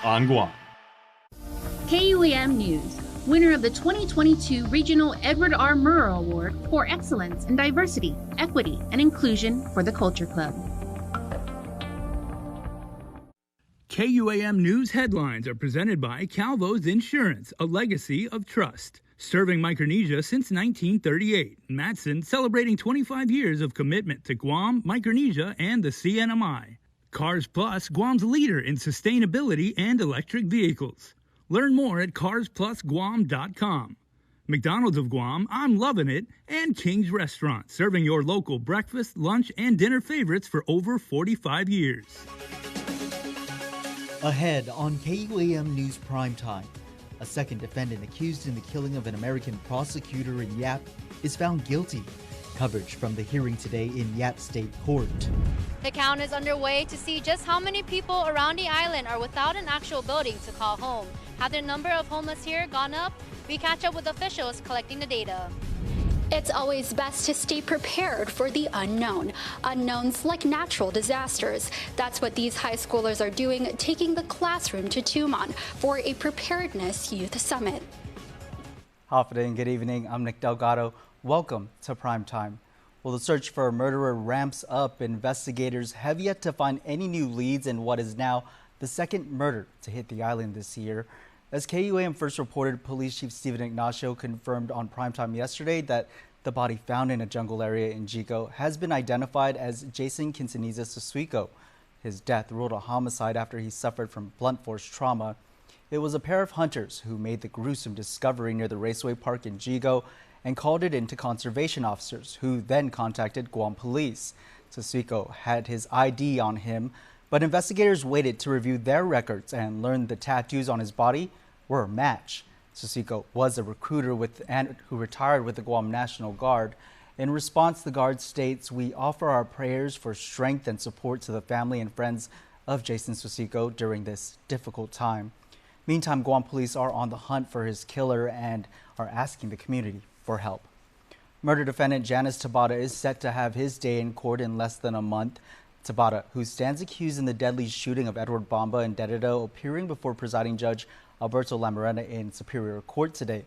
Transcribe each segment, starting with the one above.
on Guam. KUAM News, winner of the 2022 Regional Edward R. Murrow Award for Excellence in Diversity, Equity, and Inclusion for the Culture Club. KUAM News headlines are presented by Calvo's Insurance, a legacy of trust. Serving Micronesia since 1938, Matson celebrating 25 years of commitment to Guam, Micronesia, and the CNMI. Cars Plus, Guam's leader in sustainability and electric vehicles. Learn more at carsplusguam.com. McDonald's of Guam, I'm loving it, and King's Restaurant, serving your local breakfast, lunch, and dinner favorites for over 45 years. Ahead on KUAM News Primetime, a second defendant accused in the killing of an American prosecutor in Yap is found guilty. Coverage from the hearing today in Yap State Court. The count is underway to see just how many people around the island are without an actual building to call home. Have the number of homeless here gone up? We catch up with officials collecting the data. It's always best to stay prepared for the unknown. Unknowns like natural disasters. That's what these high schoolers are doing, taking the classroom to Tumon for a preparedness youth summit. Hafide and good evening. I'm Nick Delgado. Welcome to Primetime. Well, the search for a murderer ramps up. Investigators have yet to find any new leads in what is now the second murder to hit the island this year. As KUAM first reported, Police Chief Stephen Ignacio confirmed on Primetime yesterday that the body found in a jungle area in Jigo has been identified as Jason Quintanilla Susuico. His death ruled a homicide after he suffered from blunt force trauma. It was a pair of hunters who made the gruesome discovery near the Raceway Park in Jigo and called it in to conservation officers, who then contacted Guam police. Susuico had his ID on him, but investigators waited to review their records and learned the tattoos on his body were a match. Susuico was a recruiter who retired with the Guam National Guard. In response, the Guard states, "We offer our prayers for strength and support to the family and friends of Jason Susuico during this difficult time." Meantime, Guam police are on the hunt for his killer and are asking the community for help. Murder defendant Janice Tabata is set to have his day in court in less than a month. Tabata, who stands accused in the deadly shooting of Edward Bamba in Dededo, appearing before presiding judge Alberto Lamarena in Superior Court today.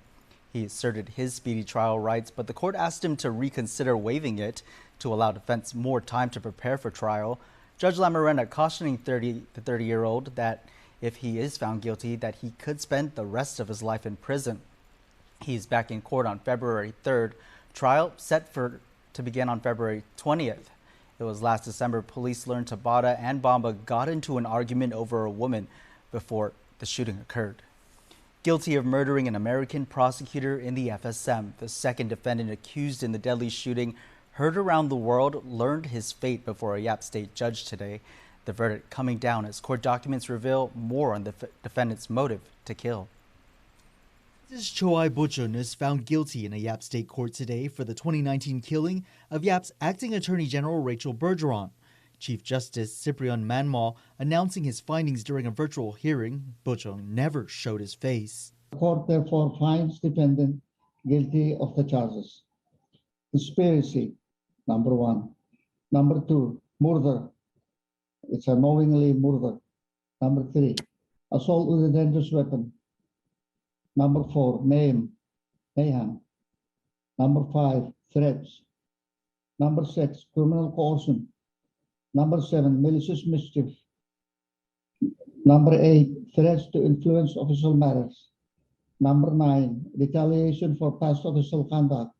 He asserted his speedy trial rights, but the court asked him to reconsider waiving it to allow defense more time to prepare for trial. Judge Lamarena cautioning the 30-year-old that if he is found guilty, that he could spend the rest of his life in prison. He's back in court on February 3rd. Trial set to begin on February 20th. It was last December police learned Tabata and Bamba got into an argument over a woman before the shooting occurred. Guilty of murdering an American prosecutor in the FSM, the second defendant accused in the deadly shooting heard around the world learned his fate before a Yap State judge today. The verdict coming down as court documents reveal more on the defendant's motive to kill. Justice Choai Buchon is found guilty in a Yap State court today for the 2019 killing of Yap's acting Attorney General Rachel Bergeron. Chief Justice Cyprian Manmal announcing his findings during a virtual hearing. Buchon never showed his face. The court therefore finds defendant guilty of the charges. Conspiracy, number 1. Number 2, murder. It's a knowingly murder. Number 3, assault with a dangerous weapon. Number 4, mayhem. Number 5, threats. Number 6, criminal coercion. Number 7, malicious mischief. Number 8, threats to influence official matters. Number 9, retaliation for past official conduct.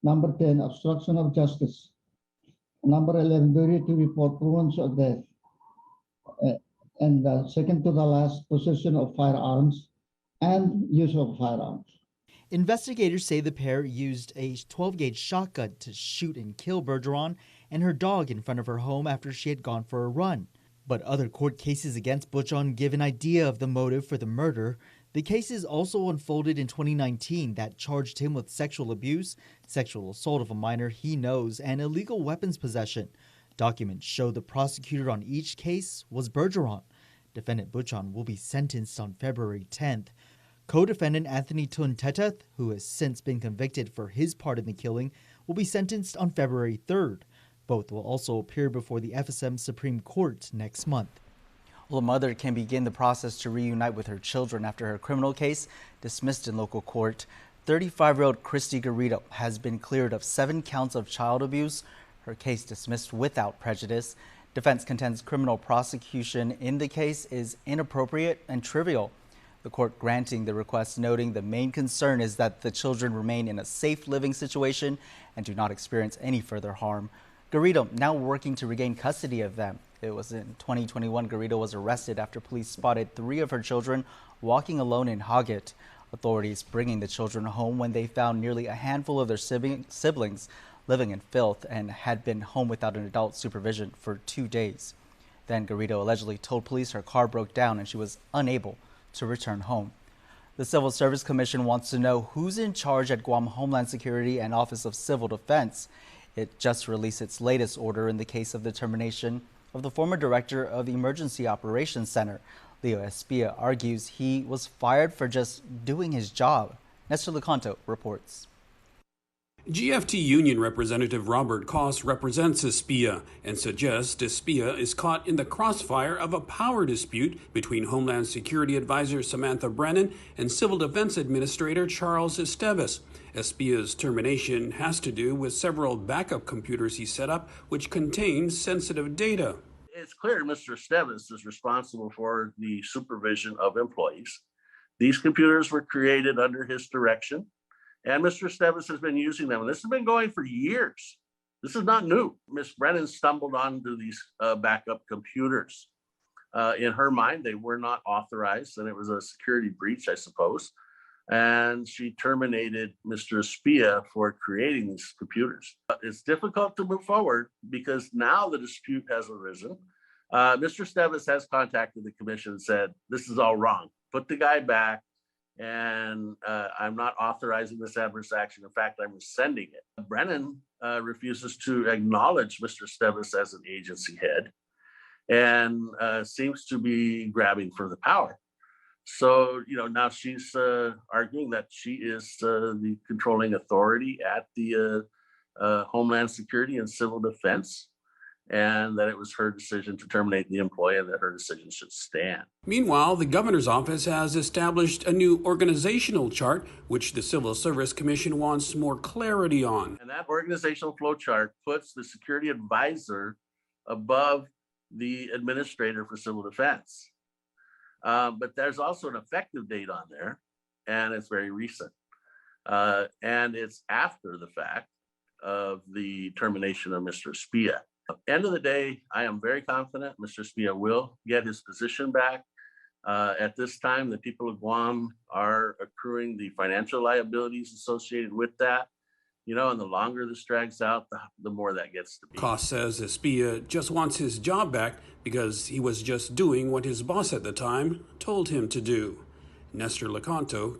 Number 10, obstruction of justice. Number 11, duty to report proofs of death. And second to the last, possession of firearms and use of firearms. Investigators say the pair used a 12-gauge shotgun to shoot and kill Bergeron and her dog in front of her home after she had gone for a run. But other court cases against Buchon give an idea of the motive for the murder. The cases also unfolded in 2019 that charged him with sexual abuse, sexual assault of a minor he knows, and illegal weapons possession. Documents show the prosecutor on each case was Bergeron. Defendant Buchon will be sentenced on February 10th. Co-defendant Anthony Tun Teteth, who has since been convicted for his part in the killing, will be sentenced on February 3rd. Both will also appear before the FSM Supreme Court next month. Well, a mother can begin the process to reunite with her children after her criminal case dismissed in local court. 35-year-old Christy Garrido has been cleared of 7 counts of child abuse. Her case dismissed without prejudice. Defense contends criminal prosecution in the case is inappropriate and trivial. The court granting the request, noting the main concern is that the children remain in a safe living situation and do not experience any further harm. Garrido now working to regain custody of them. It was in 2021 Garrido was arrested after police spotted 3 of her children walking alone in Hoggett. Authorities bringing the children home when they found nearly a handful of their siblings living in filth and had been home without an adult supervision for 2 days. Then Garrido allegedly told police her car broke down and she was unable to return home. The Civil Service Commission wants to know who's in charge at Guam Homeland Security and Office of Civil Defense. It just released its latest order in the case of the termination of the former director of the Emergency Operations Center. Leo Espia argues he was fired for just doing his job. Nestor Lecanto reports. GFT Union Representative Robert Koss represents Espia and suggests Espia is caught in the crossfire of a power dispute between Homeland Security Advisor Samantha Brennan and Civil Defense Administrator Charles Esteves. Espia's termination has to do with several backup computers he set up which contain sensitive data. It's clear Mr. Esteves is responsible for the supervision of employees. These computers were created under his direction, and Mr. Esteves has been using them. And this has been going for years. This is not new. Ms. Brennan stumbled onto these backup computers. In her mind, they were not authorized, and it was a security breach, I suppose. And she terminated Mr. Espia for creating these computers. It's difficult to move forward because now the dispute has arisen. Mr. Esteves has contacted the commission and said, this is all wrong. Put the guy back, and I'm not authorizing this adverse action. In fact, I'm rescinding it. Brennan refuses to acknowledge Mr. Esteves as an agency head and seems to be grabbing for the power. So, now she's arguing that she is the controlling authority at the Homeland Security and Civil Defense, and that it was her decision to terminate the employee and that her decision should stand. Meanwhile, the governor's office has established a new organizational chart, which the Civil Service Commission wants more clarity on. And that organizational flow chart puts the security advisor above the administrator for civil defense. But there's also an effective date on there, and it's very recent. And it's after the fact of the termination of Mr. Espia. End of the day, I am very confident Mr. Espia will get his position back. At this time, the people of Guam are accruing the financial liabilities associated with that. And the longer this drags out, the more that gets to be. Koss says Espia just wants his job back because he was just doing what his boss at the time told him to do. Nestor Lecanto.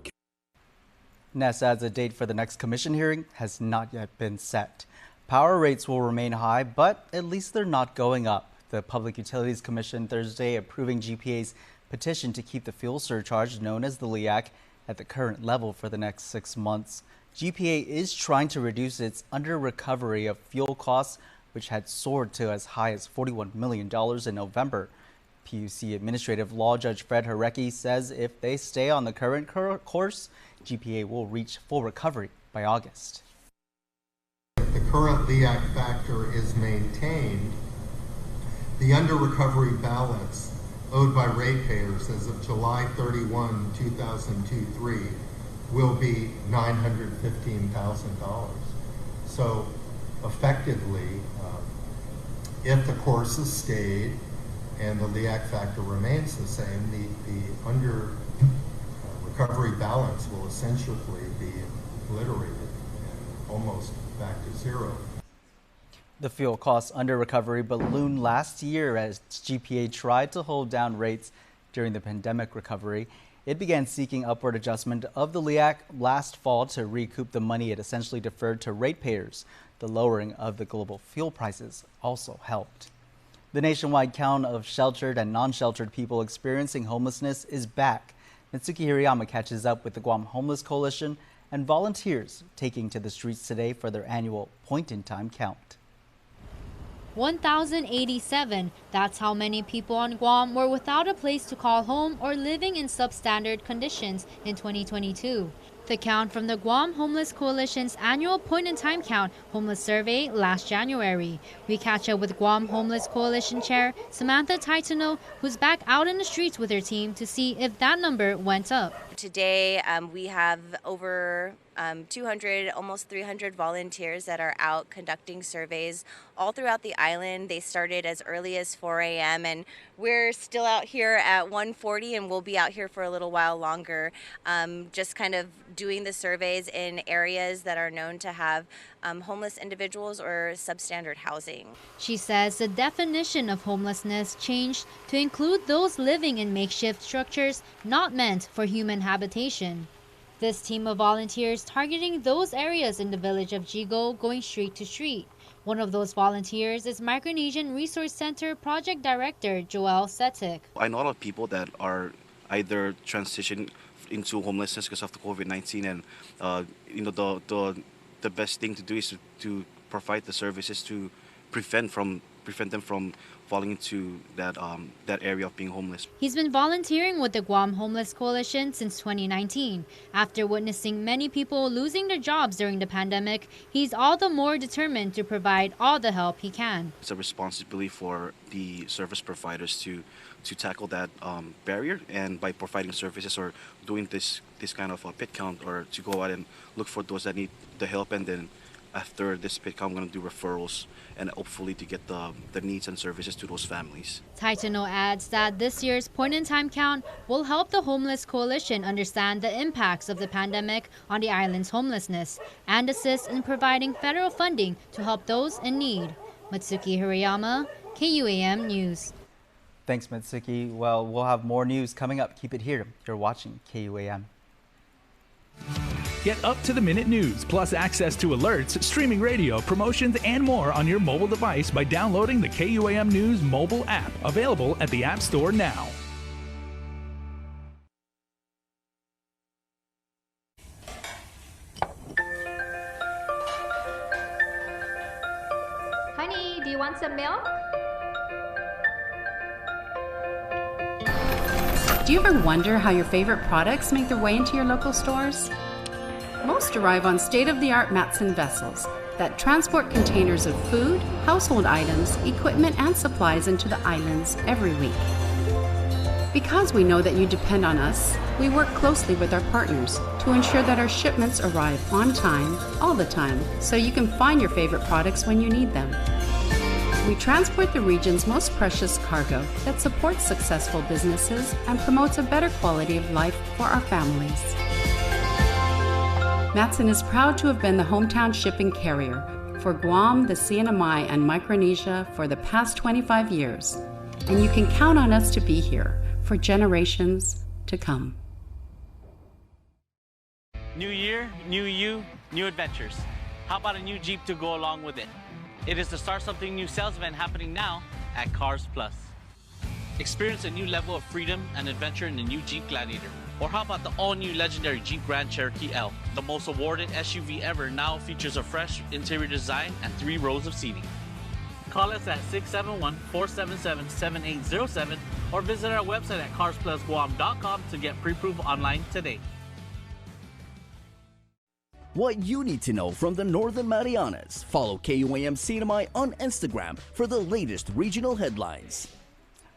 Ness adds a date for the next commission hearing has not yet been set. Power rates will remain high, but at least they're not going up. The Public Utilities Commission Thursday approving GPA's petition to keep the fuel surcharge, known as the LEAC, at the current level for the next 6 months. GPA is trying to reduce its under-recovery of fuel costs, which had soared to as high as $41 million in November. PUC Administrative Law Judge Fred Harecki says if they stay on the current course, GPA will reach full recovery by August. If the current LEAC factor is maintained, the under-recovery balance owed by ratepayers as of July 31, 2023 will be $915,000. So effectively, if the course is stayed and the LEAC factor remains the same, the under recovery balance will essentially be obliterated and almost back to zero. The fuel costs under recovery ballooned last year as GPA tried to hold down rates during the pandemic recovery. It began seeking upward adjustment of the LEAC last fall to recoup the money it essentially deferred to ratepayers. The lowering of the global fuel prices also helped. The nationwide count of sheltered and non-sheltered people experiencing homelessness is back. Mitsuki Hirayama catches up with the Guam Homeless Coalition and volunteers taking to the streets today for their annual point-in-time count. 1,087. That's how many people on Guam were without a place to call home or living in substandard conditions in 2022. The count from the Guam Homeless Coalition's annual point-in-time count homeless survey last January. We catch up with Guam Homeless Coalition Chair Samantha Taitano, who's back out in the streets with her team to see if that number went up. Today, we have over 200, almost 300 volunteers that are out conducting surveys all throughout the island. They started as early as 4 a.m. and we're still out here at 1:40, and we'll be out here for a little while longer, just kind of doing the surveys in areas that are known to have homeless individuals or substandard housing. She says the definition of homelessness changed to include those living in makeshift structures not meant for human habitation. This team of volunteers targeting those areas in the village of Jigo, going street to street. One of those volunteers is Micronesian Resource Center Project Director Joel Setik. I know a lot of people that are either transitioning into homelessness because of the COVID-19, and the best thing to do is to provide the services to prevent them from falling into that area of being homeless. He's been volunteering with the Guam Homeless Coalition since 2019. After witnessing many people losing their jobs during the pandemic, he's all the more determined to provide all the help he can. It's a responsibility for the service providers to tackle that barrier, and by providing services or doing this kind of a pit count, or to go out and look for those that need the help, and then after this pit count, I'm going to do referrals and hopefully to get the needs and services to those families. Taitano adds that this year's point-in-time count will help the Homeless Coalition understand the impacts of the pandemic on the island's homelessness and assist in providing federal funding to help those in need. Matsuki Hirayama, KUAM News. Thanks, Mitsuki. Well, we'll have more news coming up. Keep it here. You're watching KUAM. Get up-to-the-minute news, plus access to alerts, streaming radio, promotions, and more on your mobile device by downloading the KUAM News mobile app, available at the App Store now. Honey, do you want some milk? Do you ever wonder how your favorite products make their way into your local stores? Most arrive on state-of-the-art Matson vessels that transport containers of food, household items, equipment, and supplies into the islands every week. Because we know that you depend on us, we work closely with our partners to ensure that our shipments arrive on time, all the time, so you can find your favorite products when you need them. We transport the region's most precious cargo that supports successful businesses and promotes a better quality of life for our families. Matson is proud to have been the hometown shipping carrier for Guam, the CNMI, and Micronesia for the past 25 years, and you can count on us to be here for generations to come. New year, new you, new adventures. How about a new Jeep to go along with it? It is the Start Something New sales event happening now at Cars Plus. Experience a new level of freedom and adventure in the new Jeep Gladiator. Or how about the all-new legendary Jeep Grand Cherokee L? The most awarded SUV ever now features a fresh interior design and 3 rows of seating. Call us at 671-477-7807 or visit our website at carsplusguam.com to get pre-approved online today. What you need to know from the Northern Marianas. Follow KUAM CNMI on Instagram for the latest regional headlines.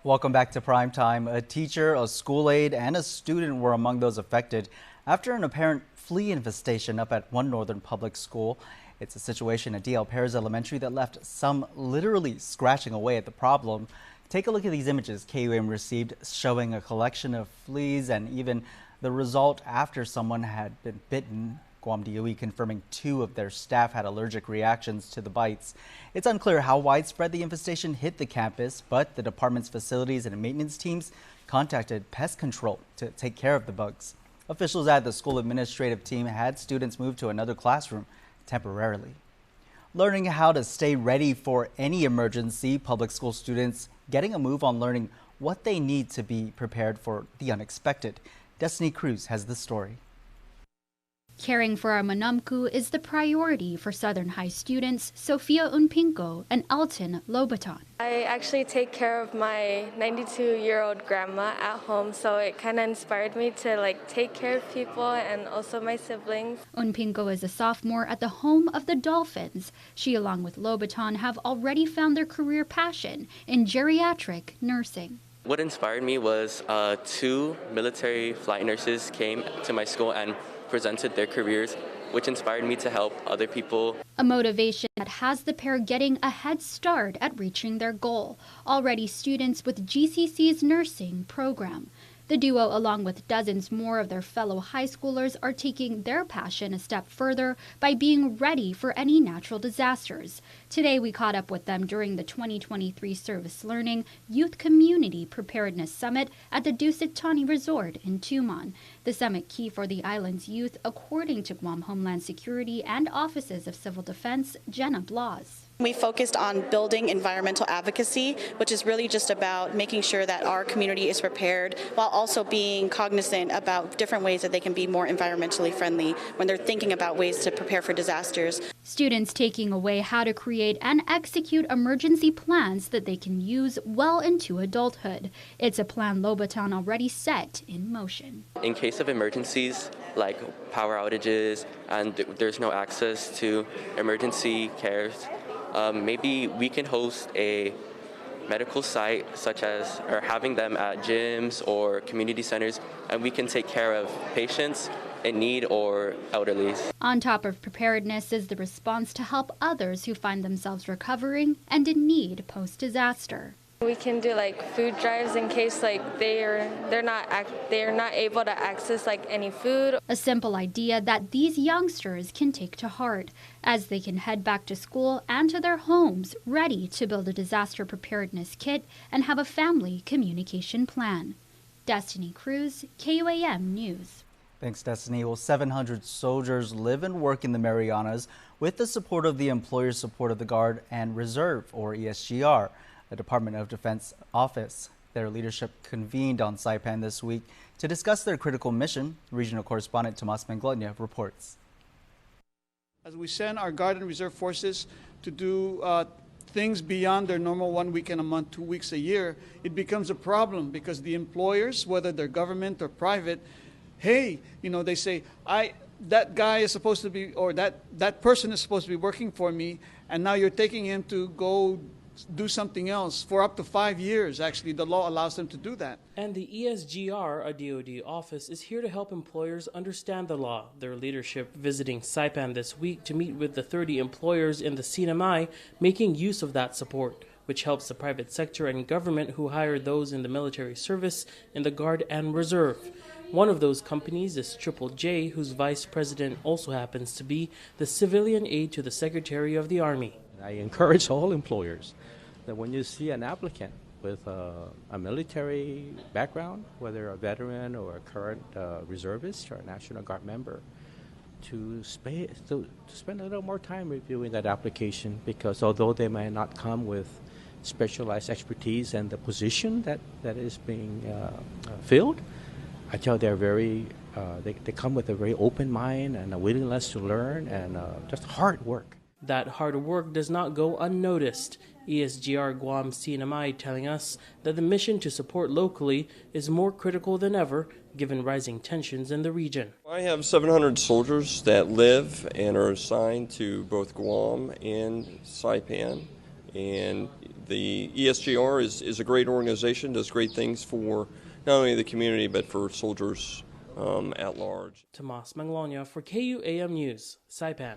Welcome back to Primetime. A teacher, a school aide, and a student were among those affected after an apparent flea infestation up at one northern public school. It's a situation at D.L. Perez Elementary that left some literally scratching away at the problem. Take a look at these images KUAM received showing a collection of fleas and even the result after someone had been bitten. Guam DOE confirming 2 of their staff had allergic reactions to the bites. It's unclear how widespread the infestation hit the campus, but the department's facilities and maintenance teams contacted pest control to take care of the bugs. Officials at the school administrative team had students move to another classroom temporarily. Learning how to stay ready for any emergency, public school students getting a move on learning what they need to be prepared for the unexpected. Destiny Cruz has the story. Caring for our manamku is the priority for Southern High students Sofia Unpinko and Elton Lobaton. I actually take care of my 92-year-old grandma at home, so it kind of inspired me to take care of people and also my siblings. Unpinko is a sophomore at the home of the Dolphins. She, along with Lobaton, have already found their career passion in geriatric nursing. What inspired me was 2 military flight nurses came to my school and presented their careers, which inspired me to help other people. A motivation that has the pair getting a head start at reaching their goal. Already students with GCC's nursing program. The duo, along with dozens more of their fellow high schoolers, are taking their passion a step further by being ready for any natural disasters. Today, we caught up with them during the 2023 Service Learning Youth Community Preparedness Summit at the Dusit Thani Resort in Tumon. The summit key for the island's youth, according to Guam Homeland Security and Offices of Civil Defense, Jenna Blas. We focused on building environmental advocacy, which is really just about making sure that our community is prepared while also being cognizant about different ways that they can be more environmentally friendly when they're thinking about ways to prepare for disasters. Students taking away how to create and execute emergency plans that they can use well into adulthood. It's a plan Lobaton already set in motion. In case of emergencies like power outages and there's no access to emergency cares, maybe we can host a medical site such as, or having them at gyms or community centers, and we can take care of patients in need or elderlies. On top of preparedness is the response to help others who find themselves recovering and in need post-disaster. We can do food drives in case they're not able to access any food. A simple idea that these youngsters can take to heart as they can head back to school and to their homes ready to build a disaster preparedness kit and have a family communication plan. Destiny Cruz, KUAM News. Thanks, Destiny. Well, 700 soldiers live and work in the Marianas with the support of the Employer Support of the Guard and Reserve, or ESGR. The Department of Defense office. Their leadership convened on Saipan this week to discuss their critical mission. Regional correspondent Tomas Manglonia reports. As we send our Guard and Reserve forces to do things beyond their normal 1 week in a month, 2 weeks a year, it becomes a problem because the employers, whether they're government or private, hey, they say, that guy is supposed to be, or that person is supposed to be working for me, and now you're taking him to go do something else for up to 5 years. Actually, the law allows them to do that. And the ESGR, a DoD office, is here to help employers understand the law. Their leadership visiting Saipan this week to meet with the 30 employers in the CNMI, making use of that support, which helps the private sector and government who hire those in the military service, in the Guard and Reserve. One of those companies is Triple J, whose vice president also happens to be the civilian aide to the Secretary of the Army. I encourage all employers that when you see an applicant with a military background, whether a veteran or a current reservist or a National Guard member, to spend a little more time reviewing that application, because although they may not come with specialized expertise and the position that is being filled, I tell they're very, they come with a very open mind and a willingness to learn and just hard work. That hard work does not go unnoticed. ESGR Guam CNMI telling us that the mission to support locally is more critical than ever given rising tensions in the region. I have 700 soldiers that live and are assigned to both Guam and Saipan. And the ESGR is a great organization, does great things for not only the community but for soldiers at large. Tomas Manglonia for KUAM News, Saipan.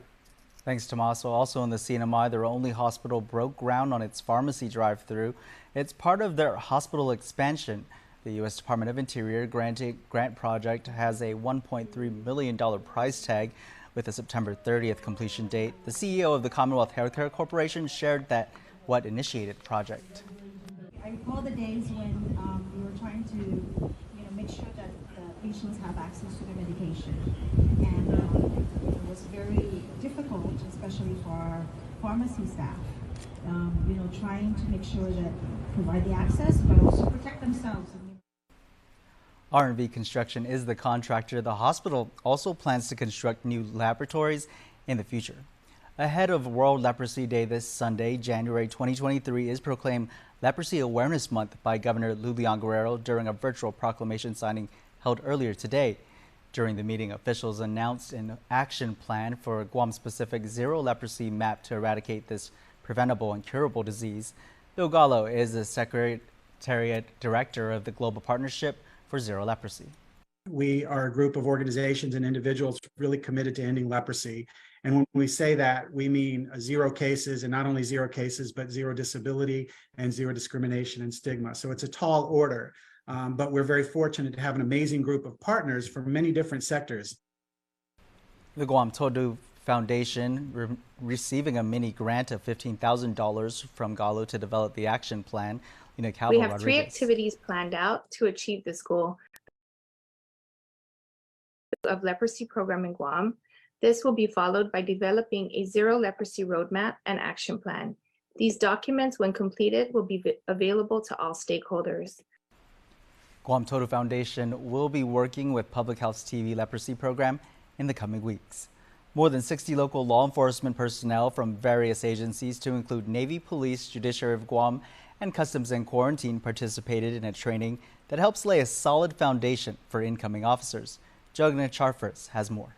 Thanks, Tomaso. Also in the CNMI, their only hospital broke ground on its pharmacy drive-through. It's part of their hospital expansion. The U.S. Department of Interior grant project has a $1.3 million price tag with a September 30th completion date. The CEO of the Commonwealth Healthcare Corporation shared that what initiated the project. I recall the days when we were trying to make sure that the patients have access to their medication. And it was very difficult, especially for our pharmacy staff, trying to make sure that provide the access, but also protect themselves. R&V Construction is the contractor. The hospital also plans to construct new laboratories in the future. Ahead of World Leprosy Day this Sunday, January 2023 is proclaimed Leprosy Awareness Month by Governor Lulian Guerrero during a virtual proclamation signing held earlier today. During the meeting, officials announced an action plan for a Guam-specific zero leprosy map to eradicate this preventable and curable disease. Bill Gallo is the Secretariat Director of the Global Partnership for Zero Leprosy. We are a group of organizations and individuals really committed to ending leprosy. And when we say that, we mean zero cases, and not only zero cases, but zero disability and zero discrimination and stigma. So it's a tall order, but we're very fortunate to have an amazing group of partners from many different sectors. The Guam Todu Foundation receiving a mini grant of $15,000 from Gallo to develop the action plan. We have 3 activities planned out to achieve this goal of leprosy program in Guam. This will be followed by developing a zero leprosy roadmap and action plan. These documents, when completed, will be available to all stakeholders. Guam Todu Foundation will be working with Public Health's TV leprosy program in the coming weeks. More than 60 local law enforcement personnel from various agencies, to include Navy, Police, Judiciary of Guam, and Customs and Quarantine, participated in a training that helps lay a solid foundation for incoming officers. Jugna Charfers has more.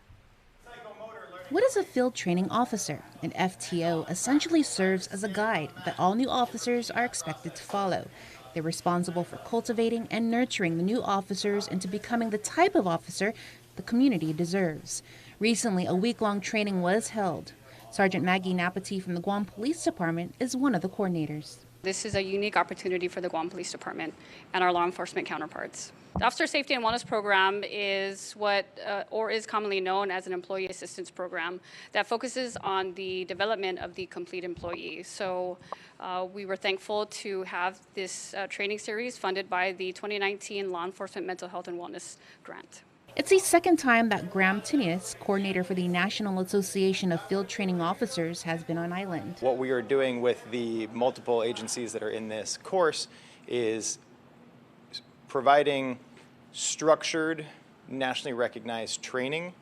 What is a field training officer? An FTO essentially serves as a guide that all new officers are expected to follow. They're responsible for cultivating and nurturing the new officers into becoming the type of officer the community deserves. Recently, a week-long training was held. Sergeant Maggie Napati from the Guam Police Department is one of the coordinators. This is a unique opportunity for the Guam Police Department and our law enforcement counterparts. The Officer Safety and Wellness Program is is commonly known as an employee assistance program that focuses on the development of the complete employee. So we were thankful to have this training series funded by the 2019 Law Enforcement Mental Health and Wellness Grant. It's the second time that Graham Tinius, coordinator for the National Association of Field Training Officers, has been on island. What we are doing with the multiple agencies that are in this course is providing structured, nationally recognized training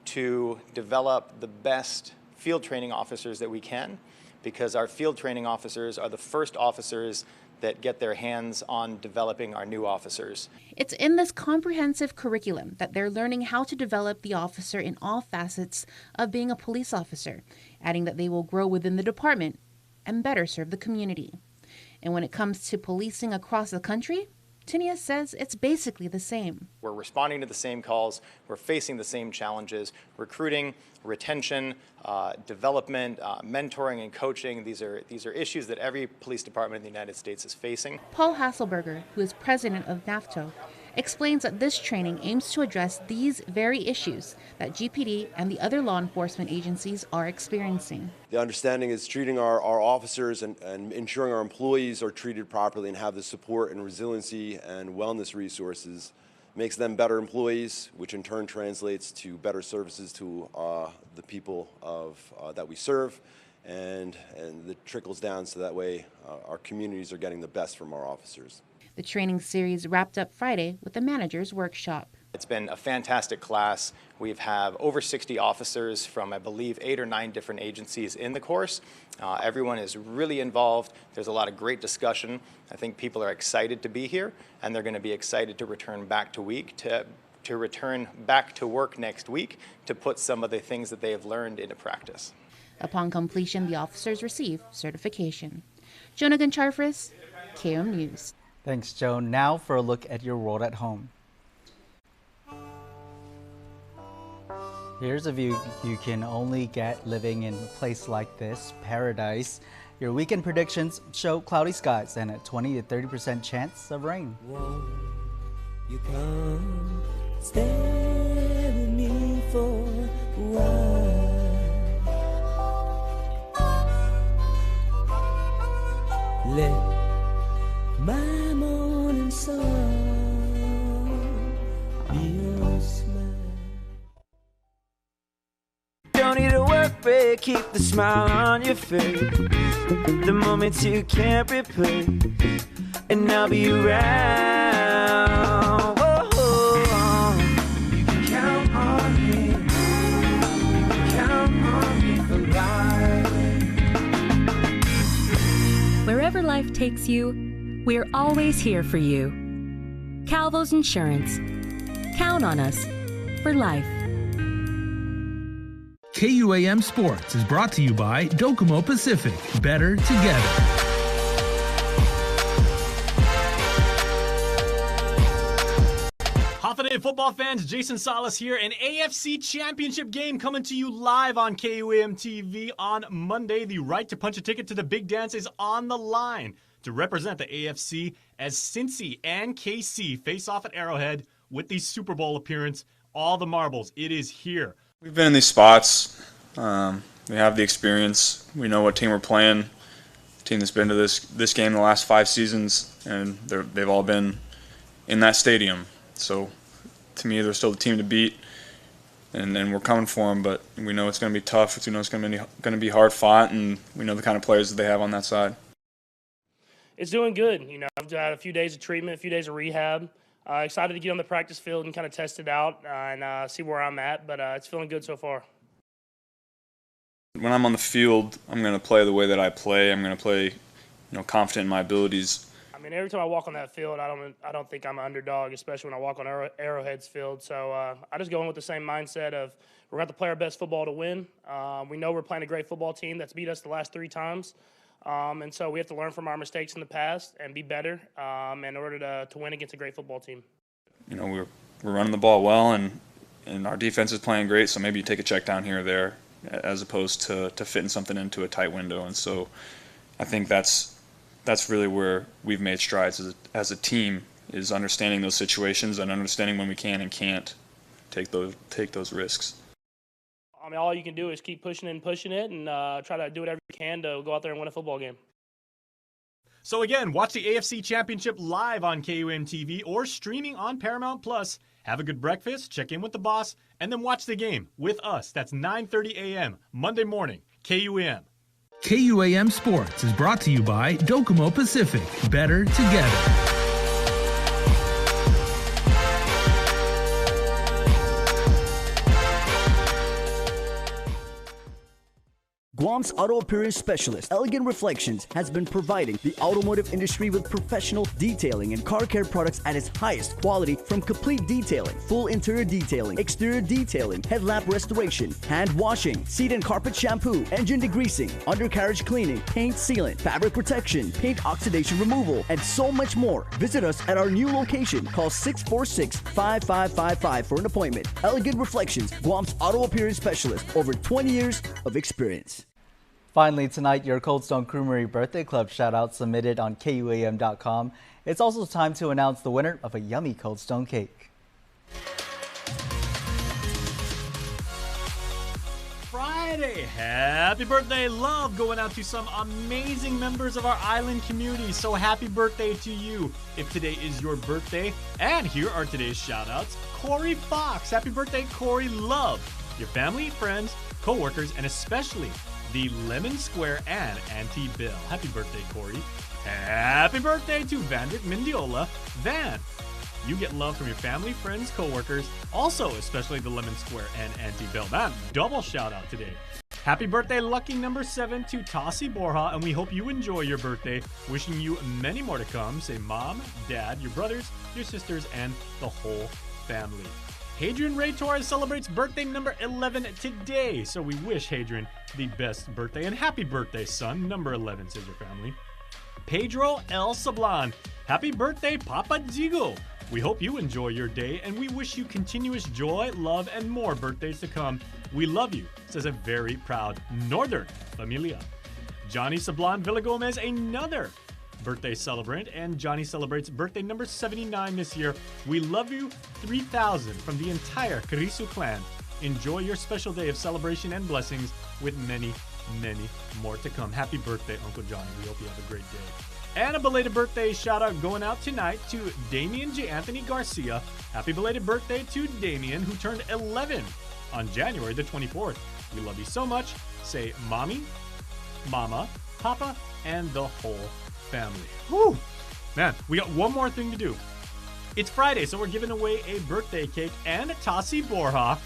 to develop the best field training officers that we can, because our field training officers are the first officers that get their hands on developing our new officers. It's in this comprehensive curriculum that they're learning how to develop the officer in all facets of being a police officer, adding that they will grow within the department and better serve the community. And when it comes to policing across the country, Tinius says it's basically the same. We're responding to the same calls, we're facing the same challenges: recruiting, retention, development, mentoring and coaching. These are issues that every police department in the United States is facing. Paul Hasselberger, who is president of NAFTO, explains that this training aims to address these very issues that GPD and the other law enforcement agencies are experiencing. The understanding is treating our officers and ensuring our employees are treated properly and have the support and resiliency and wellness resources makes them better employees, which in turn translates to better services to the people that we serve, and it trickles down so that way our communities are getting the best from our officers. The training series wrapped up Friday with the manager's workshop. It's been a fantastic class. We've had over 60 officers from, I believe, 8 or 9 different agencies in the course. Everyone is really involved. There's a lot of great discussion. I think people are excited to be here, and they're going to be excited to return back to work next week to put some of the things that they have learned into practice. Upon completion, the officers receive certification. Jonagan Charfris, KUAM News. Thanks, Joan. Now for a look at your world at home. Here's a view you can only get living in a place like this, paradise. Your weekend predictions show cloudy skies and a 20 to 30% chance of rain. Won't you come stay with me for a while? Let my morning sun be your smile. Don't need a work break, keep the smile on your face. The moments you can't replace, and I'll be around. Whoa. overtakes you, we're always here for you. Calvo's Insurance. Count on us for life. KUAM Sports is brought to you by Docomo Pacific. Better together. Holiday football fans, Jason Salas here. An AFC Championship game coming to you live on KUAM TV on Monday. The right to punch a ticket to the big dance is on the line to represent the AFC as Cincy and KC face off at Arrowhead with the Super Bowl appearance. All the marbles, it is here. We've been in these spots. We have the experience. We know what team we're playing. The team that's been to this game the last 5 seasons, and they've all been in that stadium. So to me, they're still the team to beat, and we're coming for them. But we know it's going to be tough. We know it's going to be hard fought, and we know the kind of players that they have on that side. It's doing good. I've had a few days of treatment, a few days of rehab. Excited to get on the practice field and kind of test it out and see where I'm at, but it's feeling good so far. When I'm on the field, I'm going to play the way that I play. I'm going to play, confident in my abilities. I mean, every time I walk on that field, I don't think I'm an underdog, especially when I walk on Arrowhead's field. So I just go in with the same mindset of we're going to play our best football to win. We know we're playing a great football team that's beat us the last 3 times. And so we have to learn from our mistakes in the past and be better in order to win against a great football team. We're running the ball well, and our defense is playing great, so maybe you take a check down here or there as opposed to fitting something into a tight window. And so I think that's really where we've made strides as a team, is understanding those situations and understanding when we can and can't take those risks. I mean, all you can do is keep pushing it and try to do whatever you can to go out there and win a football game. So again, watch the AFC Championship live on KUAM TV or streaming on Paramount Plus. Have a good breakfast, check in with the boss, and then watch the game with us. That's 9:30 a.m. Monday morning, KUAM. KUAM Sports is brought to you by Docomo Pacific. Better together. Guam's auto appearance specialist, Elegant Reflections, has been providing the automotive industry with professional detailing and car care products at its highest quality, from complete detailing, full interior detailing, exterior detailing, headlamp restoration, hand washing, seat and carpet shampoo, engine degreasing, undercarriage cleaning, paint sealant, fabric protection, paint oxidation removal, and so much more. Visit us at our new location. Call 646-5555 for an appointment. Elegant Reflections, Guam's auto appearance specialist, over 20 years of experience. Finally tonight, your Cold Stone Creamery Birthday Club shout-out submitted on KUAM.com. It's also time to announce the winner of a yummy Cold Stone cake. Friday. Happy birthday, love, going out to some amazing members of our island community. So happy birthday to you if today is your birthday. And here are today's shout-outs. Corey Fox. Happy birthday, Corey. Love your family, friends, co-workers, and especially the Lemon Square and Auntie Bill. Happy birthday, Corey. Happy birthday to Vandrick Mendiola. Van, you get love from your family, friends, co-workers, also especially the Lemon Square and Auntie Bill. That double shout out today. Happy birthday, lucky number 7 to Tassi Borja, and we hope you enjoy your birthday. Wishing you many more to come. Say mom, dad, your brothers, your sisters, and the whole family. Hadrian Ray Torres celebrates birthday number 11 today, so we wish Hadrian the best birthday, and happy birthday, son. Number 11, says your family. Pedro El Sablan, happy birthday, Papa Digo. We hope you enjoy your day, and we wish you continuous joy, love, and more birthdays to come. We love you, says a very proud Northern familia. Johnny Sablan Villagomez, another birthday celebrant, and Johnny celebrates birthday number 79 this year. We love you 3,000 from the entire Karisu clan. Enjoy your special day of celebration and blessings with many, many more to come. Happy birthday, Uncle Johnny. We hope you have a great day. And a belated birthday shout out going out tonight to Damian J. Anthony Garcia. Happy belated birthday to Damian, who turned 11 on January the 24th. We love you so much. Say mommy, mama, papa, and the whole family. Woo! Man, we got one more thing to do. It's Friday, so we're giving away a birthday cake and a Tassi Borja.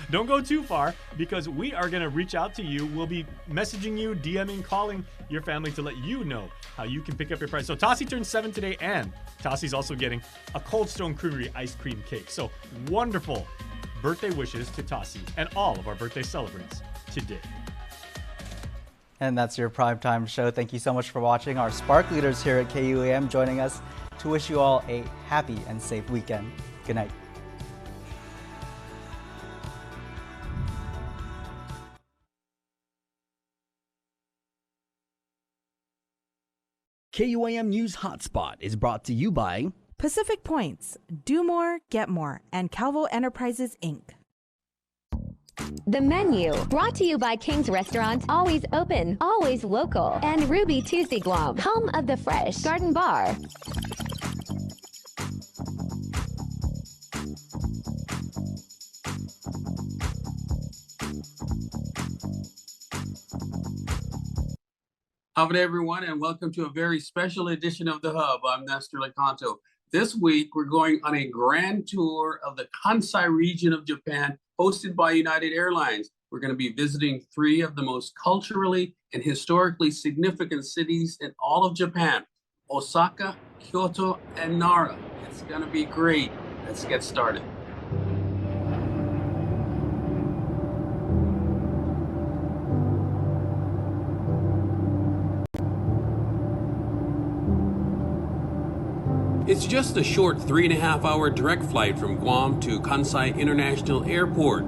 Don't go too far, because we are going to reach out to you. We'll be messaging you, DMing, calling your family to let you know how you can pick up your prize. So Tassi turns 7 today, and Tassi's also getting a Cold Stone Creamery ice cream cake. So wonderful birthday wishes to Tassi and all of our birthday celebrants today. And that's your primetime show. Thank you so much for watching. Our Spark leaders here at KUAM joining us to wish you all a happy and safe weekend. Good night. KUAM News Hotspot is brought to you by Pacific Points, Do More, Get More, and Calvo Enterprises, Inc. The Menu, brought to you by King's Restaurant, always open, always local, and Ruby Tuesday Guam, home of the Fresh Garden Bar. How about everyone, and welcome to a very special edition of The Hub. I'm Nestor Lecanto. This week, we're going on a grand tour of the Kansai region of Japan, hosted by United Airlines. We're going to be visiting 3 of the most culturally and historically significant cities in all of Japan: Osaka, Kyoto, and Nara. It's going to be great. Let's get started. It's just a short 3.5-hour direct flight from Guam to Kansai International Airport.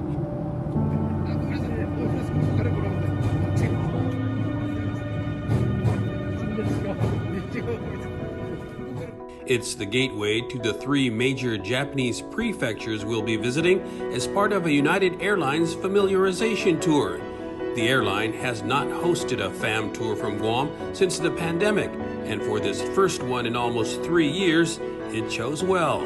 It's the gateway to the 3 major Japanese prefectures we'll be visiting as part of a United Airlines familiarization tour. The airline has not hosted a FAM tour from Guam since the pandemic, and for this first one in almost 3 years, it chose well.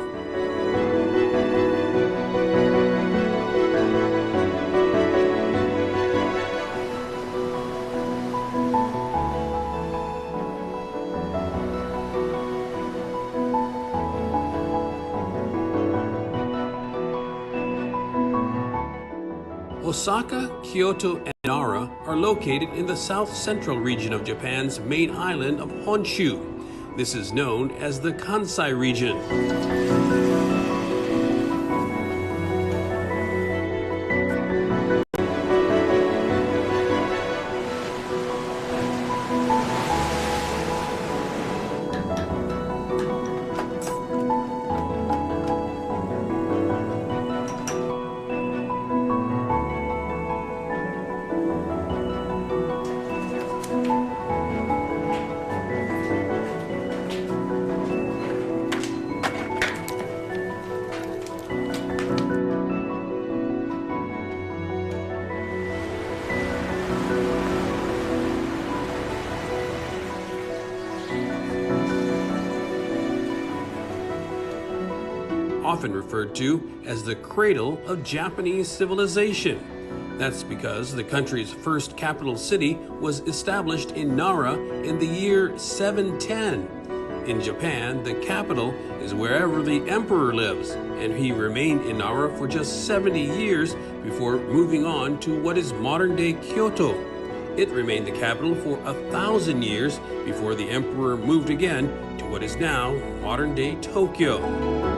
Osaka, Kyoto, and Nara are located in the south-central region of Japan's main island of Honshu. This is known as the Kansai region. Often referred to as the cradle of Japanese civilization. That's because the country's first capital city was established in Nara in the year 710. In Japan, the capital is wherever the emperor lives, and he remained in Nara for just 70 years before moving on to what is modern-day Kyoto. It remained the capital for 1,000 years before the emperor moved again to what is now modern-day Tokyo.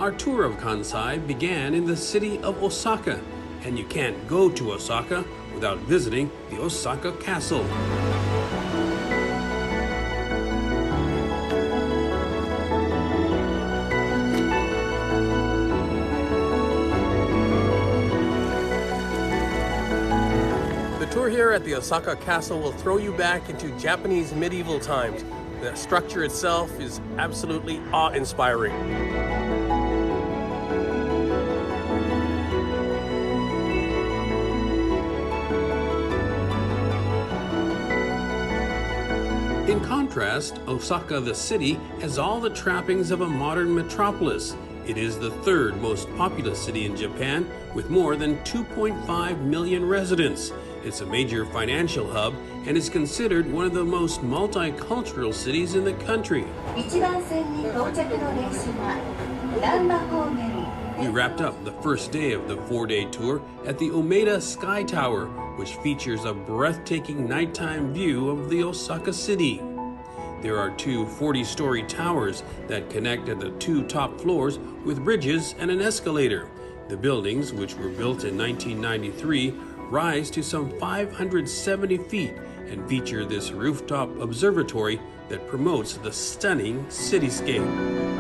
Our tour of Kansai began in the city of Osaka, and you can't go to Osaka without visiting the Osaka Castle. The tour here at the Osaka Castle will throw you back into Japanese medieval times. The structure itself is absolutely awe-inspiring. In contrast, Osaka the city has all the trappings of a modern metropolis. It is the third most populous city in Japan with more than 2.5 million residents. It's a major financial hub and is considered one of the most multicultural cities in the country. We wrapped up the first day of the 4-day tour at the Omeda Sky Tower, which features a breathtaking nighttime view of the Osaka city. There are two 40-story towers that connect at the two top floors with bridges and an escalator. The buildings, which were built in 1993, rise to some 570 feet and feature this rooftop observatory that promotes the stunning cityscape.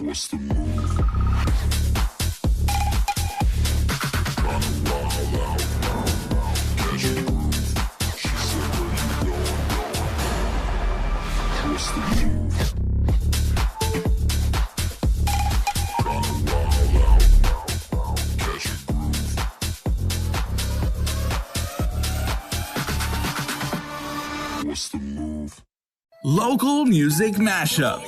What's the move? Local Music Mashup.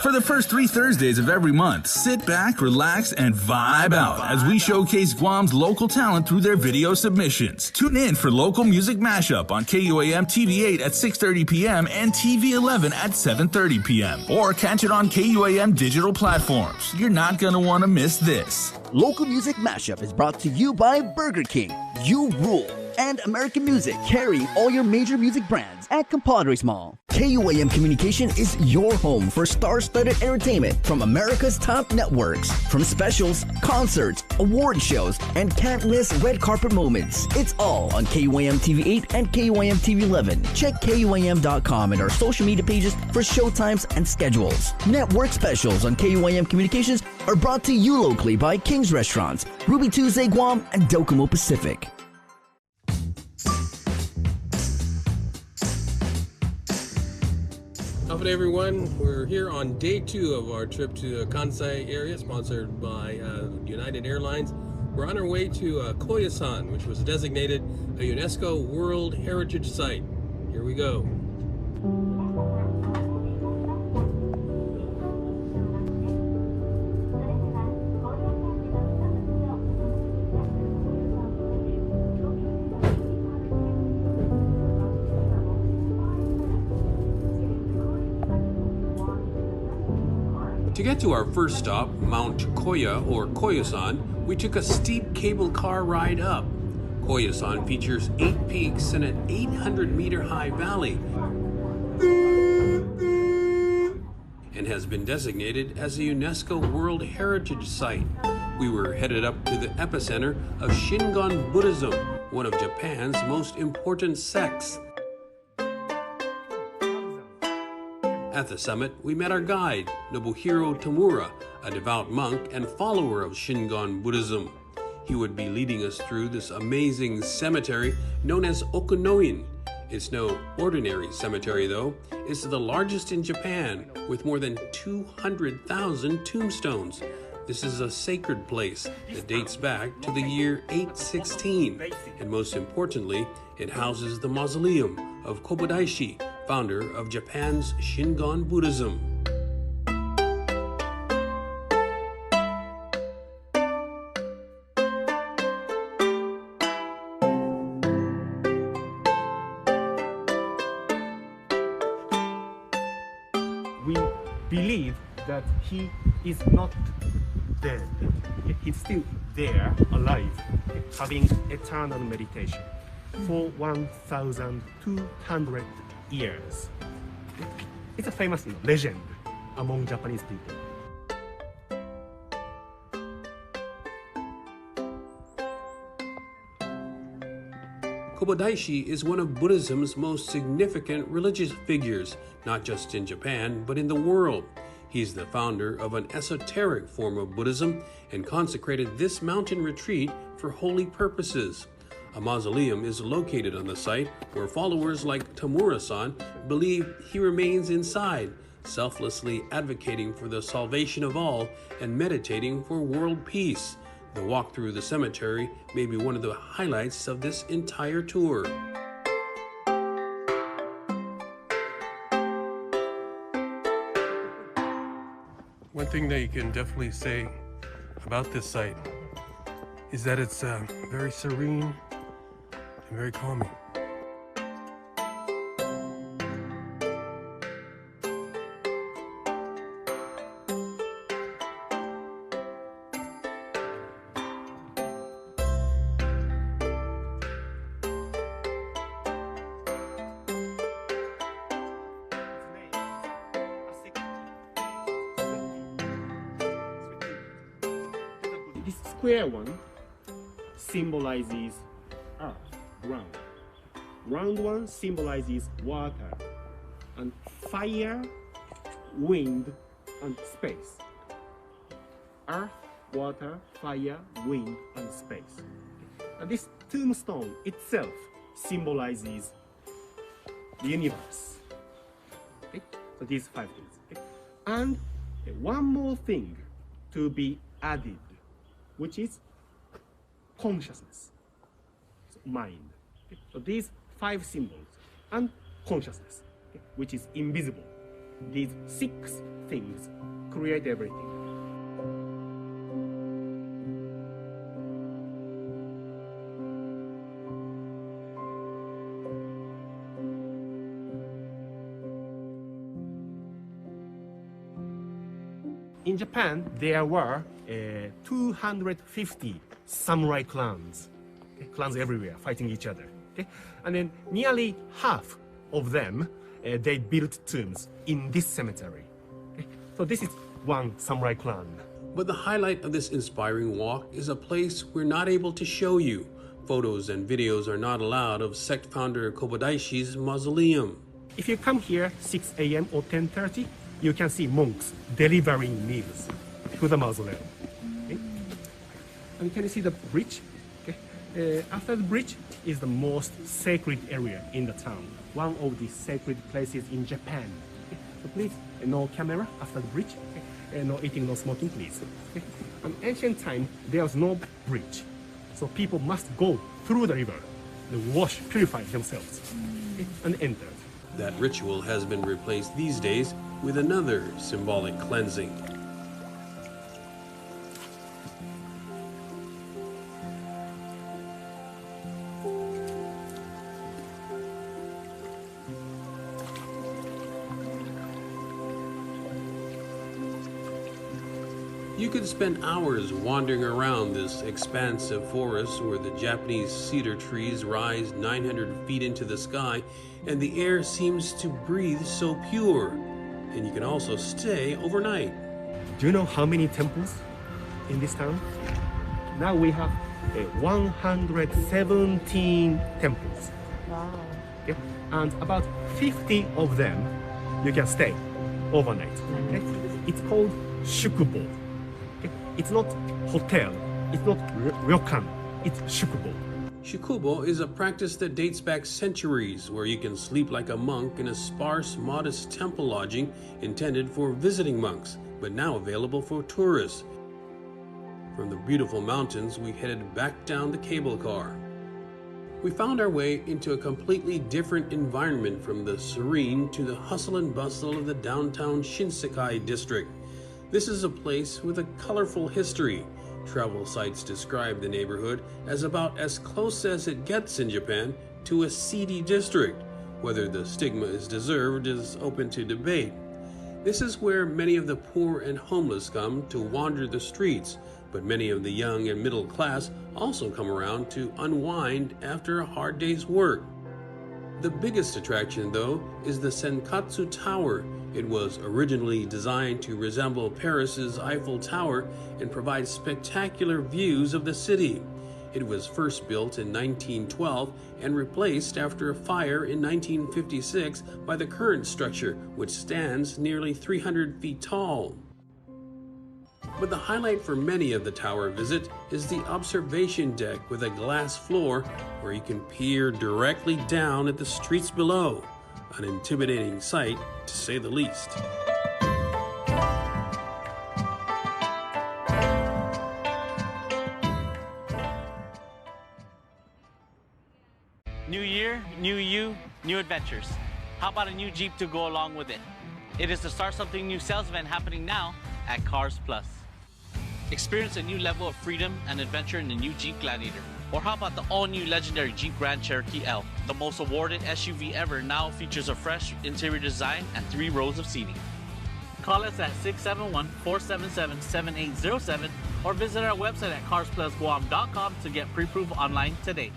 For the first 3 Thursdays of every month, sit back, relax, and vibe out as we showcase Guam's local talent through their video submissions. Tune in for Local Music Mashup on KUAM TV8 at 6:30 p.m. and TV11 at 7:30 p.m. Or catch it on KUAM digital platforms. You're not going to want to miss this. Local Music Mashup is brought to you by Burger King, You Rule, and American Music, carrying all your major music brands at Compadres Mall. KUAM Communication is your home for star-studded entertainment from America's top networks. From specials, concerts, award shows, and can't-miss red carpet moments. It's all on KUAM TV8 and KUAM TV11. Check KUAM.com and our social media pages for showtimes and schedules. Network specials on KUAM Communications are brought to you locally by King's Restaurants, Ruby Tuesday Guam, and Docomo Pacific. Hello everyone, we're here on day 2 of our trip to the Kansai area, sponsored by United Airlines. We're on our way to Koyasan, which was designated a UNESCO World Heritage Site. Here we go. To get to our first stop, Mount Koya or Koyasan, we took a steep cable car ride up. Koyasan features 8 peaks and an 800-meter high valley and has been designated as a UNESCO World Heritage Site. We were headed up to the epicenter of Shingon Buddhism, one of Japan's most important sects. At the summit, we met our guide, Nobuhiro Tamura, a devout monk and follower of Shingon Buddhism. He would be leading us through this amazing cemetery known as Okunoin. It's no ordinary cemetery, though. It's the largest in Japan, with more than 200,000 tombstones. This is a sacred place that dates back to the year 816, and most importantly, it houses the mausoleum of Kobodaishi, founder of Japan's Shingon Buddhism. We believe that he he's not dead. He's still there, alive, having eternal meditation for 1,200 years. It's a famous legend among Japanese people. Kobodaishi is one of Buddhism's most significant religious figures, not just in Japan, but in the world. He's the founder of an esoteric form of Buddhism and consecrated this mountain retreat for holy purposes. A mausoleum is located on the site where followers like Tamura-san believe he remains inside, selflessly advocating for the salvation of all and meditating for world peace. The walk through the cemetery may be one of the highlights of this entire tour. One thing that you can definitely say about this site is that it's very serene and very calming. This square one symbolizes earth, ground. Round one symbolizes water, and fire, wind, and space. Earth, water, fire, wind, and space. And this tombstone itself symbolizes the universe. Okay? So these 5 things. Okay? And one more thing to be added, which is consciousness, so mind. Okay? So these 5 symbols and consciousness, okay, which is invisible. These 6 things create everything. In Japan, there were 250 samurai clans, okay? Clans everywhere fighting each other. Okay? And then nearly half of them, they built tombs in this cemetery. Okay? So this is one samurai clan. But the highlight of this inspiring walk is a place we're not able to show you. Photos and videos are not allowed of sect founder Kobodaishi's mausoleum. If you come here 6 a.m. or 10:30, you can see monks delivering meals to the mausoleum. Okay? And can you see the bridge? Okay? After the bridge is the most sacred area in the town, one of the sacred places in Japan. Okay? So please, no camera after the bridge, okay? No eating, no smoking, please. Okay? In ancient time, there was no bridge, so people must go through the river, wash, purify themselves, okay? And enter. That ritual has been replaced these days with another symbolic cleansing. You could spend hours wandering around this expansive forest where the Japanese cedar trees rise 900 feet into the sky and the air seems to breathe so pure. And you can also stay overnight. Do you know how many temples in this town? Now we have 117 temples. Wow. Okay? And about 50 of them you can stay overnight. Okay? It's called shukubo. Okay? It's not hotel, it's not ryokan, it's shukubo. Shukubo is a practice that dates back centuries where you can sleep like a monk in a sparse, modest temple lodging intended for visiting monks, but now available for tourists. From the beautiful mountains, we headed back down the cable car. We found our way into a completely different environment from the serene to the hustle and bustle of the downtown Shinsekai district. This is a place with a colorful history. Travel sites describe the neighborhood as about as close as it gets in Japan to a seedy district. Whether the stigma is deserved is open to debate. This is where many of the poor and homeless come to wander the streets, but many of the young and middle class also come around to unwind after a hard day's work. The biggest attraction, though, is the Senkatsu Tower. It was originally designed to resemble Paris's Eiffel Tower and provide spectacular views of the city. It was first built in 1912 and replaced after a fire in 1956 by the current structure, which stands nearly 300 feet tall. But the highlight for many of the tower visit is the observation deck with a glass floor where you can peer directly down at the streets below. An intimidating sight, to say the least. New year, new you, new adventures. How about a new Jeep to go along with it? It is the Start Something New sales event happening now at Cars Plus. Experience a new level of freedom and adventure in the new Jeep Gladiator. Or how about the all-new legendary Jeep Grand Cherokee L? The most awarded SUV ever now features a fresh interior design and 3 rows of seating. Call us at 671-477-7807 or visit our website at carsplusguam.com to get pre-approved online today.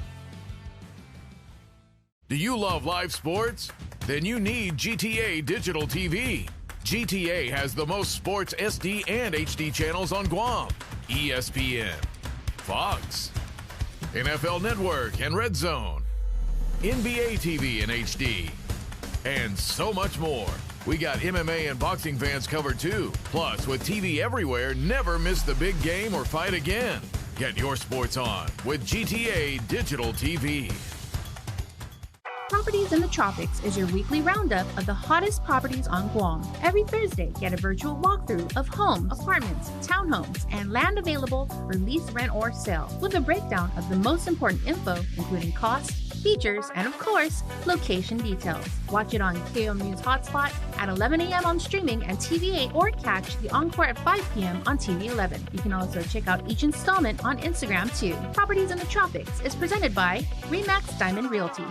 Do you love live sports? Then you need GTA Digital TV. GTA has the most sports SD and HD channels on Guam. ESPN, Fox, NFL Network and Red Zone, NBA TV in HD, and so much more. We got MMA and boxing fans covered too. Plus, with TV everywhere, never miss the big game or fight again. Get your sports on with GTA Digital TV. Properties in the Tropics is your weekly roundup of the hottest properties on Guam. Every Thursday, get a virtual walkthrough of homes, apartments, townhomes, and land available for lease, rent, or sale, with a breakdown of the most important info, including costs, features, and of course, location details. Watch it on KUAM News Hotspot at 11 a.m. on streaming and TV8, or catch the encore at 5 p.m. on TV11. You can also check out each installment on Instagram too. Properties in the Tropics is presented by Remax Diamond Realty.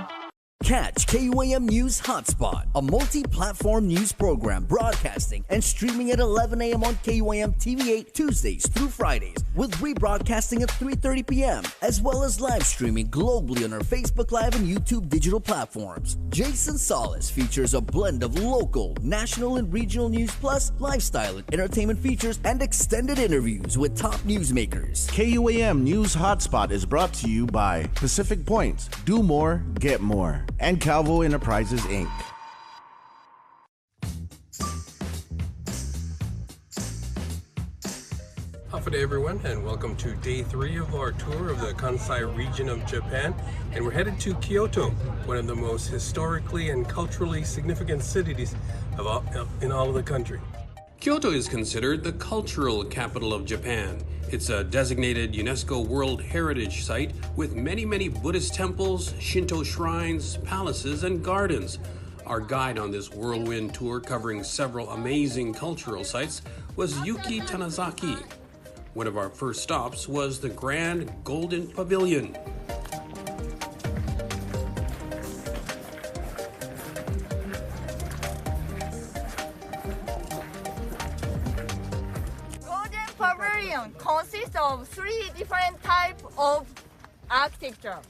Catch KUAM News Hotspot, a multi-platform news program broadcasting and streaming at 11 a.m. on KUAM TV8 Tuesdays through Fridays, with rebroadcasting at 3:30 p.m., as well as live streaming globally on our Facebook Live and YouTube digital platforms. Jason Solis features a blend of local, national, and regional news, plus lifestyle and entertainment features and extended interviews with top newsmakers. KUAM News Hotspot is brought to you by Pacific Points, Do More, Get More, and Calvo Enterprises, Inc. Good day, everyone, and welcome to day 3 of our tour of the Kansai region of Japan. And we're headed to Kyoto, one of the most historically and culturally significant cities in all of the country. Kyoto is considered the cultural capital of Japan. It's a designated UNESCO World Heritage Site with many, many Buddhist temples, Shinto shrines, palaces, and gardens. Our guide on this whirlwind tour covering several amazing cultural sites was Yuki Tanazaki. One of our first stops was the Grand Golden Pavilion. Consists of 3 different types of architecture.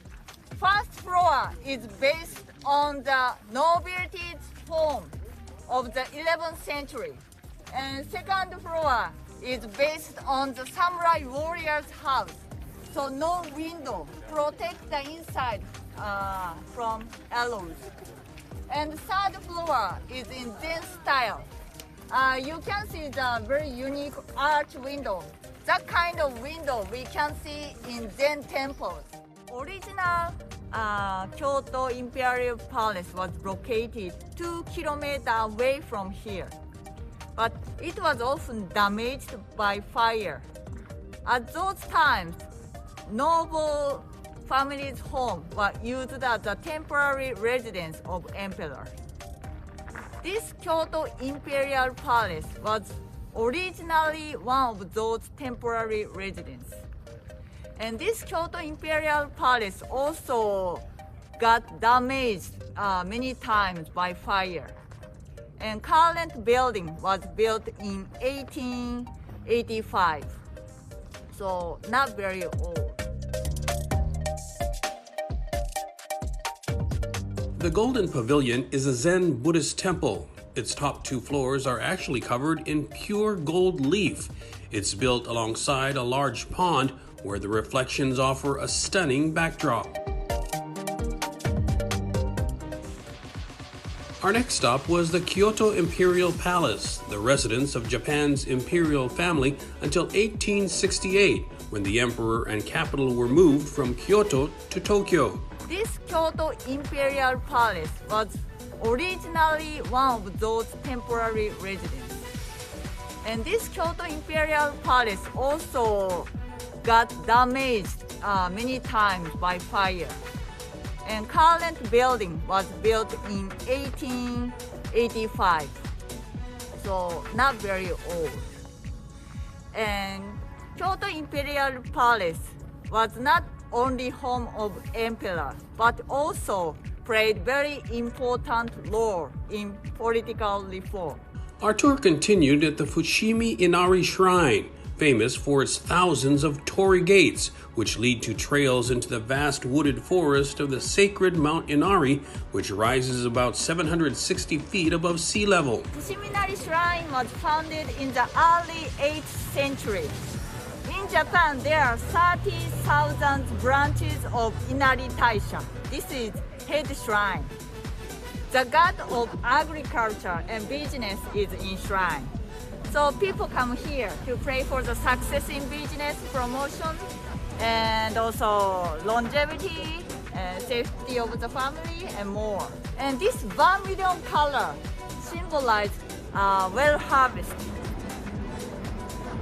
First floor is based on the nobility form of the 11th century, and second floor is based on the samurai warrior's house. So no window, protect the inside from arrows. And third floor is in Zen style. You can see the very unique arch window. That kind of window we can see in Zen temples. Original Kyoto Imperial Palace was located 2 kilometers away from here, but it was often damaged by fire. At those times, noble families' homes were used as a temporary residence of emperors. This Kyoto Imperial Palace was originally one of those temporary residences. And this Kyoto Imperial Palace also got damaged many times by fire. And current building was built in 1885. So not very old. The Golden Pavilion is a Zen Buddhist temple. Its top 2 floors are actually covered in pure gold leaf. It's built alongside a large pond where the reflections offer a stunning backdrop. Our next stop was the Kyoto Imperial Palace, the residence of Japan's imperial family until 1868, when the emperor and capital were moved from Kyoto to Tokyo. This Kyoto Imperial Palace was originally one of those temporary residences. And this Kyoto Imperial Palace also got damaged many times by fire. And current building was built in 1885, so not very old. And Kyoto Imperial Palace was not only home of emperor, but also played very important role in political reform. Our tour continued at the Fushimi Inari Shrine, famous for its thousands of torii gates, which lead to trails into the vast wooded forest of the sacred Mount Inari, which rises about 760 feet above sea level. Fushimi Inari Shrine was founded in the early 8th century. In Japan, there are 30,000 branches of Inari Taisha. This is head shrine. The god of agriculture and business is enshrined. So people come here to pray for the success in business, promotion, and also longevity, and safety of the family, and more. And this vermilion color symbolizes well harvest.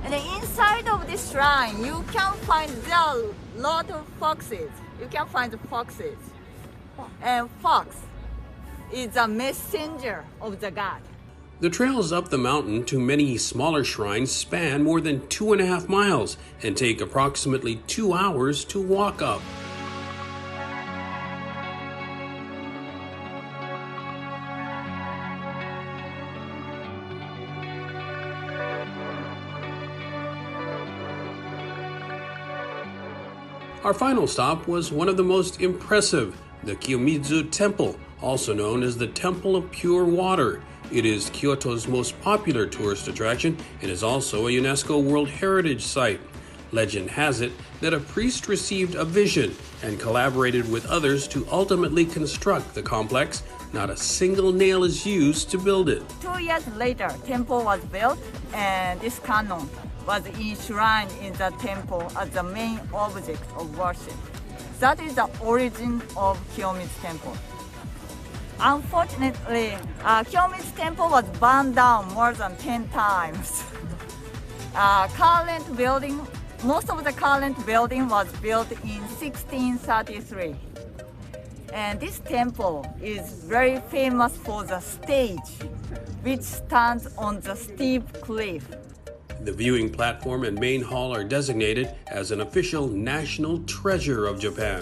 And inside of this shrine, you can find there are a lot of foxes. You can find the foxes. And fox is a messenger of the god. The trails up the mountain to many smaller shrines span more than 2.5 miles and take approximately 2 hours to walk up. Our final stop was one of the most impressive, the Kiyomizu Temple, also known as the Temple of Pure Water. It is Kyoto's most popular tourist attraction and is also a UNESCO World Heritage Site. Legend has it that a priest received a vision and collaborated with others to ultimately construct the complex. Not a single nail is used to build it. 2 years later, temple was built, and this canon was enshrined in the temple as the main object of worship. That is the origin of Kiyomizu Temple. Unfortunately, Kiyomizu Temple was burned down more than 10 times. Most of the current building was built in 1633. And this temple is very famous for the stage, which stands on the steep cliff. The viewing platform and main hall are designated as an official national treasure of Japan.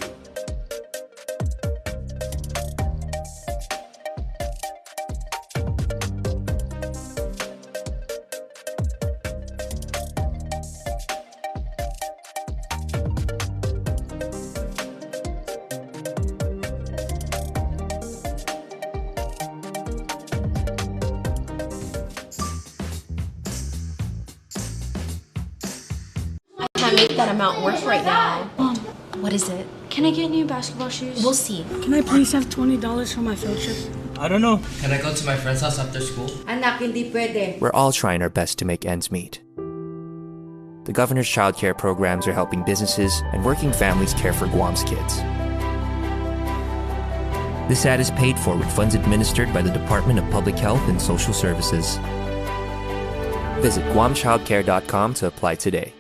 Make that amount work right now. Mom, what is it? Can I get new basketball shoes? We'll see. Can I please have $20 for my field trip? I don't know. Can I go to my friend's house after school? Anak, hindi pwede. We're all trying our best to make ends meet. The governor's childcare programs are helping businesses and working families care for Guam's kids. This ad is paid for with funds administered by the Department of Public Health and Social Services. Visit guamchildcare.com to apply today.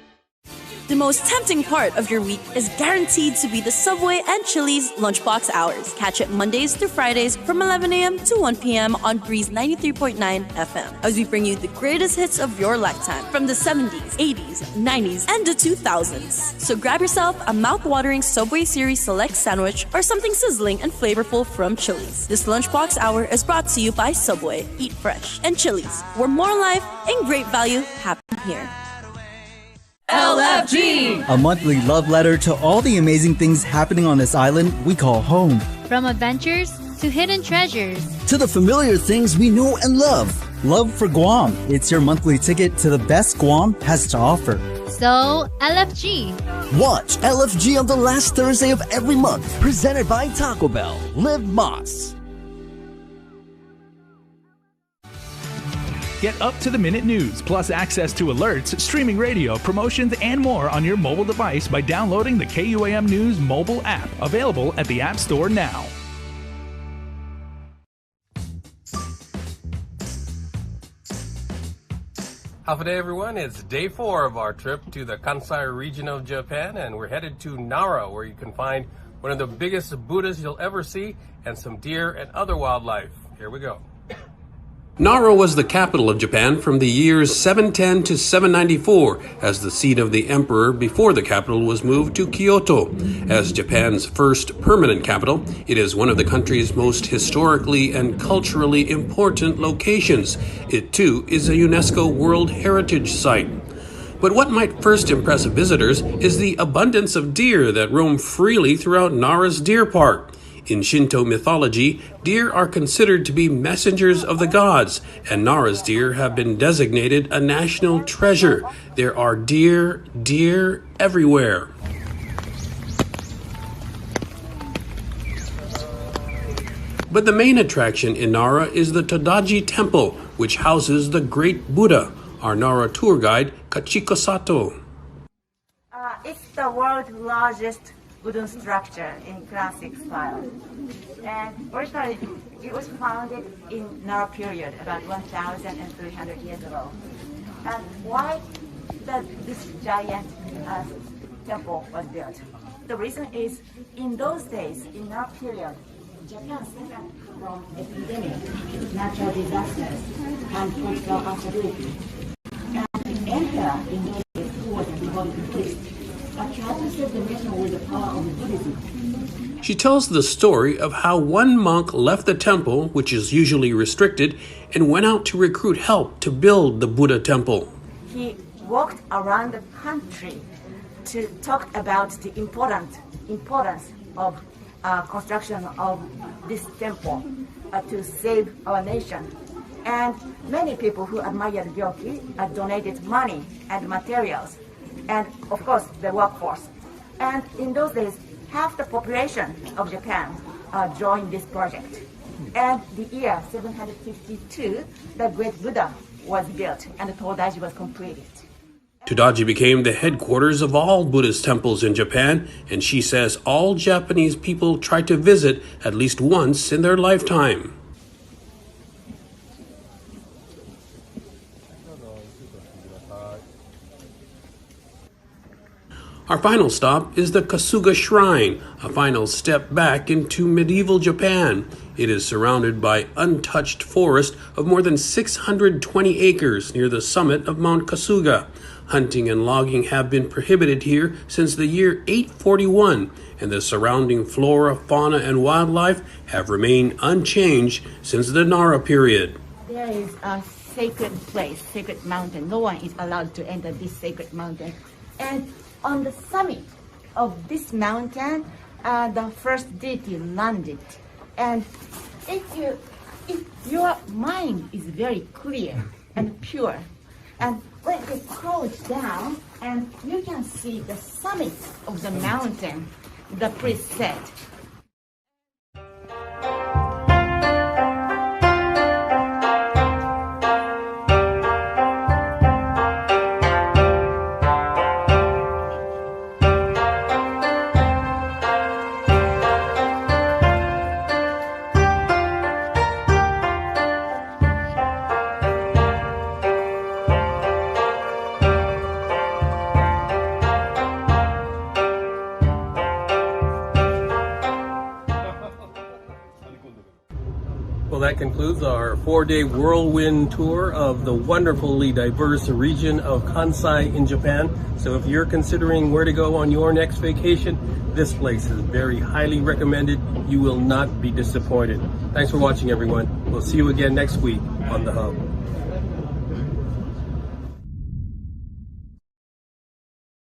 The most tempting part of your week is guaranteed to be the Subway and Chili's Lunchbox Hours. Catch it Mondays through Fridays from 11 a.m. to 1 p.m. on Breeze 93.9 FM as we bring you the greatest hits of your lifetime from the 70s, 80s, 90s, and the 2000s. So grab yourself a mouth-watering Subway Series Select sandwich or something sizzling and flavorful from Chili's. This Lunchbox Hour is brought to you by Subway, Eat Fresh, and Chili's, where more life and great value happen here. LFG! A monthly love letter to all the amazing things happening on this island we call home. From adventures to hidden treasures. To the familiar things we know and love. Love for Guam. It's your monthly ticket to the best Guam has to offer. So, LFG. Watch LFG on the last Thursday of every month. Presented by Taco Bell. Live Moss. Get up-to-the-minute news, plus access to alerts, streaming radio, promotions, and more on your mobile device by downloading the KUAM News mobile app, available at the App Store now. Half a day, everyone. It's day 4 of our trip to the Kansai region of Japan, and we're headed to Nara, where you can find one of the biggest Buddhas you'll ever see and some deer and other wildlife. Here we go. Nara was the capital of Japan from the years 710 to 794 as the seat of the emperor before the capital was moved to Kyoto. As Japan's first permanent capital, it is one of the country's most historically and culturally important locations. It too is a UNESCO World Heritage Site. But what might first impress visitors is the abundance of deer that roam freely throughout Nara's deer park. In Shinto mythology, deer are considered to be messengers of the gods, and Nara's deer have been designated a national treasure. There are deer everywhere. But the main attraction in Nara is the Todaji Temple, which houses the Great Buddha. Our Nara tour guide, Kachiko Sato. It's the world's largest wooden structure in classic style. And originally, it was founded in Nara period, about 1,300 years ago. And why this giant temple was built? The reason is, in those days, in Nara period, Japan suffered from epidemic, natural disasters, and political instability. And the emperor in those days, who was a devoted priest, tried to save the nation with the power of Buddhism. She tells the story of how one monk left the temple, which is usually restricted, and went out to recruit help to build the Buddha temple. He walked around the country to talk about the importance of construction of this temple to save our nation. And many people who admired Gyoki donated money and materials, and of course the workforce. And in those days, half the population of Japan joined this project. And the year 752, the Great Buddha was built and the Todaji was completed. Todaji became the headquarters of all Buddhist temples in Japan, and she says all Japanese people try to visit at least once in their lifetime. Our final stop is the Kasuga Shrine, a final step back into medieval Japan. It is surrounded by untouched forest of more than 620 acres near the summit of Mount Kasuga. Hunting and logging have been prohibited here since the year 841, and the surrounding flora, fauna, and wildlife have remained unchanged since the Nara period. There is a sacred place, sacred mountain. No one is allowed to enter this sacred mountain. And on the summit of this mountain, the first deity landed. And if your mind is very clear and pure, and when you crouch down, and you can see the summit of the mountain, the priest said, Well, that concludes our 4-day whirlwind tour of the wonderfully diverse region of Kansai in Japan. So if you're considering where to go on your next vacation, this place is very highly recommended. You will not be disappointed. Thanks for watching, everyone. We'll see you again next week on The Hub.